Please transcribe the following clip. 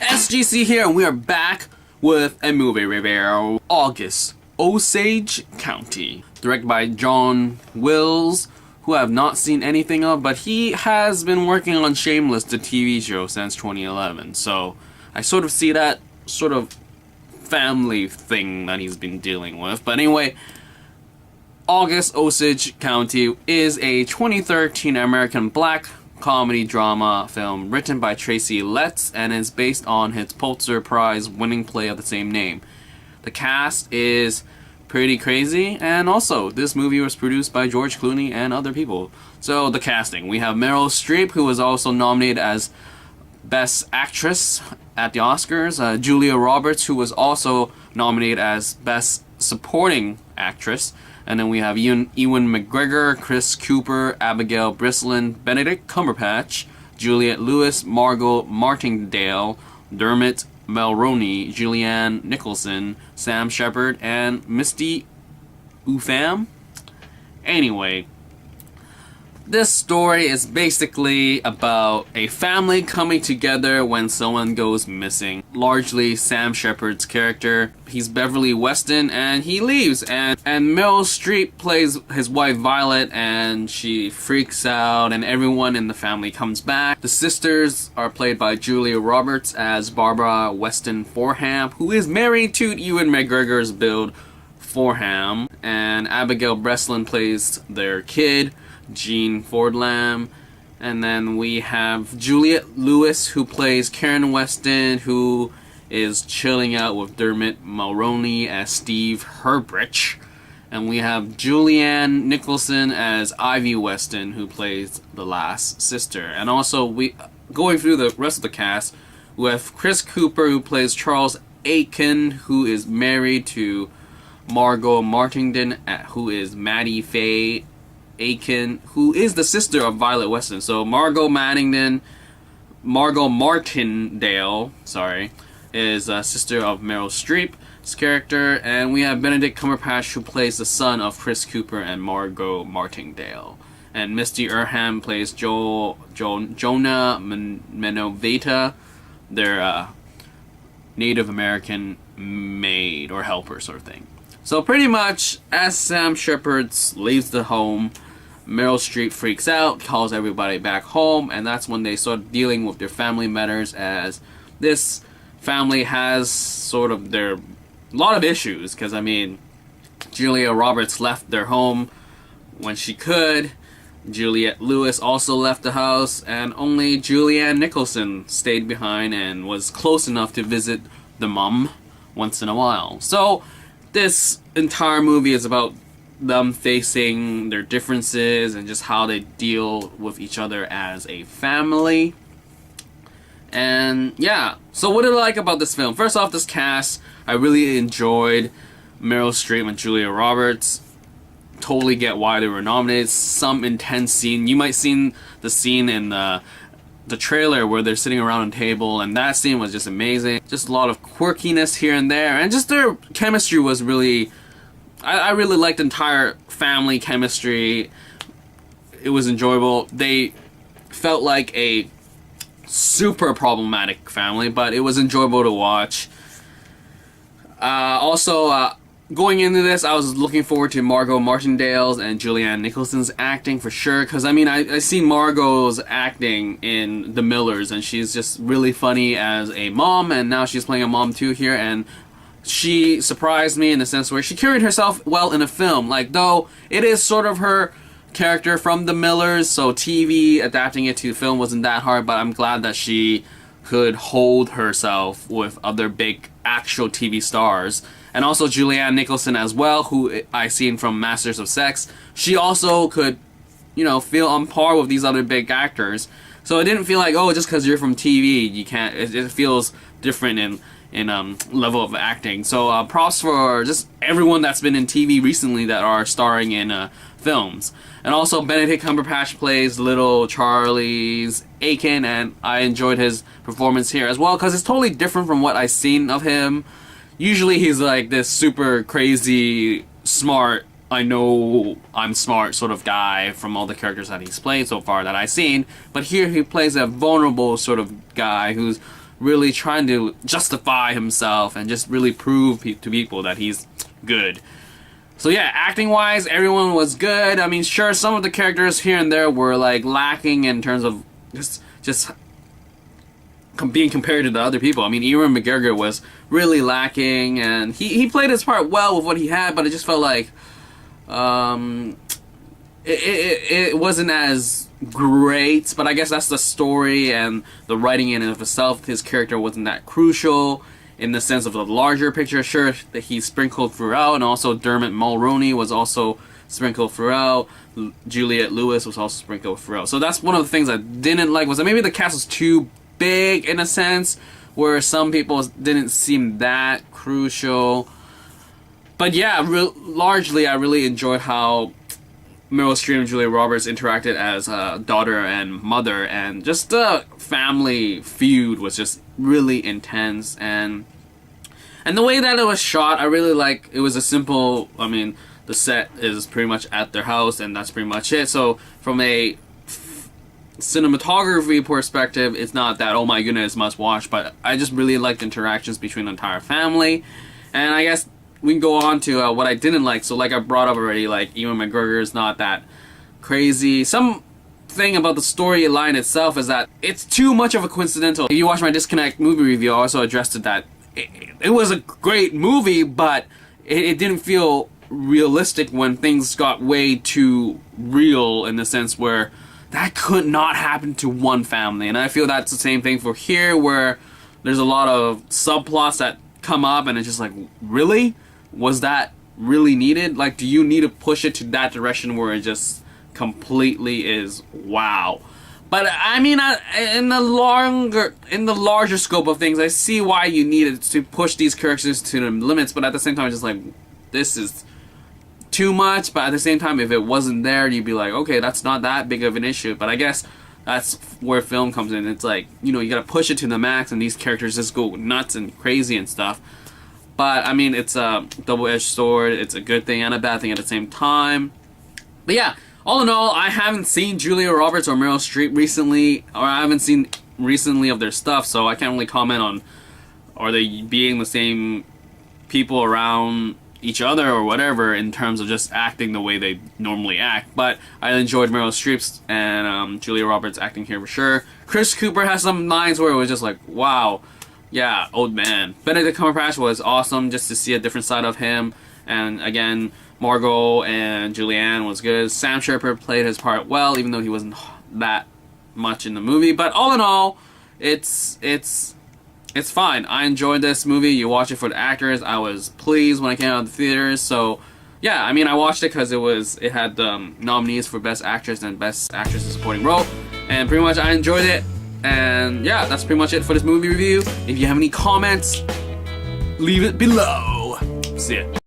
SGC here, and we are back with a movie review. August, Osage County. Directed by John Wills, who I have not seen anything of, but he has been working on Shameless, the TV show, since 2011. So I sort of see that sort of family thing that he's been dealing with. But anyway, August, Osage County is a 2013 American black comedy drama film written by Tracy and is based on his Pulitzer Prize winning play of the same name. The cast is pretty crazy, and also this movie was produced by George Clooney and other people. So the casting, we have Meryl Streep, who was also nominated as Best Actress at the Oscars, Julia Roberts, who was also nominated as Best Supporting Actress. And then we have Ewan McGregor, Chris Cooper, Abigail Breslin, Benedict Cumberbatch, Juliette Lewis, Margot Martindale, Dermot Mulroney, Julianne Nicholson, Sam Shepard, and Misty Upham. Anyway, this story is basically about a family coming together when someone goes missing. Largely Sam Shepard's character. He's Beverly Weston, and he leaves. And Meryl Streep plays his wife Violet, and she freaks out, and everyone in the family comes back. The sisters are played by Julia Roberts as Barbara Weston Forham, who is married to Ewan McGregor's build Forham. And Abigail Breslin plays their kid, Jean Fordlam. And then we have Juliette Lewis, who plays Karen Weston, who is chilling out with Dermot Mulroney as Steve Herbrich. And we have Julianne Nicholson as Ivy Weston, who plays the last sister. And also, we going through the rest of the cast, we have Chris Cooper, who plays Charles Aiken, who is married to Margot Martindale, who is Maddie Faye Aiken, who is the sister of Violet Weston. So Margot Martindale, is a sister of Meryl Streep's character. And we have Benedict Cumberbatch, who plays the son of Chris Cooper and Margot Martindale. And Misty Upham plays Jonah Menovita, their Native American maid or helper sort of thing. So pretty much, as Sam Shepard leaves the home, Meryl Streep freaks out, calls everybody back home, and that's when they start dealing with their family matters, as this family has sort of a lot of issues, because I mean, Julia Roberts left their home when she could, Juliette Lewis also left the house, and only Julianne Nicholson stayed behind and was close enough to visit the mom once in a while. So this entire movie is about them facing their differences and just how they deal with each other as a family. And yeah, so what did I like about this film? First off, this cast, I really enjoyed Meryl Streep and Julia Roberts. Totally get why they were nominated. Some intense scene. You might seen the scene in the trailer where they're sitting around a table, and that scene was just amazing. Just a lot of quirkiness here and there, and just their chemistry was really... I really liked the entire family chemistry. It was enjoyable. They felt like a super problematic family, but it was enjoyable to watch. Also, going into this, I was looking forward to Margot Martindale's and Julianne Nicholson's acting for sure, because I mean, I see Margot's acting in The Millers, and she's just really funny as a mom, and now she's playing a mom too here, and she surprised me in the sense where she carried herself well in a film. Like, though it is sort of her character from The Millers, so TV adapting it to film wasn't that hard, but I'm glad that she could hold herself with other big actual TV stars. And also Julianne Nicholson as well, who I seen from Masters of Sex. She also could, you know, feel on par with these other big actors. So it didn't feel like, oh, just because you're from TV, you can't. It feels different in level of acting. So props for just everyone that's been in TV recently that are starring in films. And also Benedict Cumberbatch plays little Charles Aiken, and I enjoyed his performance here as well, because it's totally different from what I've seen of him. Usually he's like this super crazy, smart I know I'm smart sort of guy from all the characters that he's played so far that I've seen, but here he plays a vulnerable sort of guy who's really trying to justify himself and just really prove to people that he's good. So yeah, acting wise, everyone was good. I mean, sure, some of the characters here and there were like lacking in terms of just being compared to the other people. I mean, Ewan McGregor was really lacking, and he played his part well with what he had, but it just felt like it wasn't as great. But I guess that's the story and the writing in and of itself. His character wasn't that crucial in the sense of the larger picture. Sure, that he sprinkled throughout, and also Dermot Mulroney was also sprinkled throughout. Juliette Lewis was also sprinkled throughout. So that's one of the things I didn't like, was that maybe the cast was too big in a sense, where some people didn't seem that crucial. But yeah, largely I really enjoyed how Meryl Streep and Julia Roberts interacted as daughter and mother, and just the family feud was just really intense, and the way that it was shot, I really like. It was a simple, I mean, the set is pretty much at their house, and that's pretty much it. So from a cinematography perspective, it's not that, oh my goodness, must watch, but I just really liked interactions between the entire family. And I guess we can go on to what I didn't like. So like I brought up already, like Ewan McGregor is not that crazy. Something about the storyline itself is that it's too much of a coincidental. If you watch my Disconnect movie review, I also addressed it that it was a great movie, but it didn't feel realistic when things got way too real, in the sense where that could not happen to one family. And I feel that's the same thing for here, where there's a lot of subplots that come up and it's just like, really? Was that really needed? Like, do you need to push it to that direction where it just completely is wow? But I mean, in the larger scope of things, I see why you needed to push these characters to the limits, but at the same time, just like, this is too much. But at the same time, if it wasn't there, you'd be like, okay, that's not that big of an issue. But I guess that's where film comes in. It's like, you know, you gotta push it to the max, and these characters just go nuts and crazy and stuff. But I mean, it's a double-edged sword. It's a good thing and a bad thing at the same time. But yeah, all in all, I haven't seen Julia Roberts or Meryl Streep recently, or I haven't seen recently of their stuff, so I can't really comment on, are they being the same people around each other or whatever in terms of just acting the way they normally act. But I enjoyed Meryl Streep's and Julia Roberts acting here for sure. Chris Cooper has some lines where it was just like, wow, yeah, old man. Benedict Cumberbatch was awesome just to see a different side of him. And again, Margot and Julianne was good. Sam Shepard played his part well, even though he wasn't that much in the movie. But all in all, it's fine. I enjoyed this movie. You watch it for the actors. I was pleased when I came out of the theaters. So yeah, I mean, I watched it because it had nominees for Best Actress and Best Actress in Supporting Role, and pretty much I enjoyed it. And yeah, that's pretty much it for this movie review. If you have any comments, leave it below. See ya.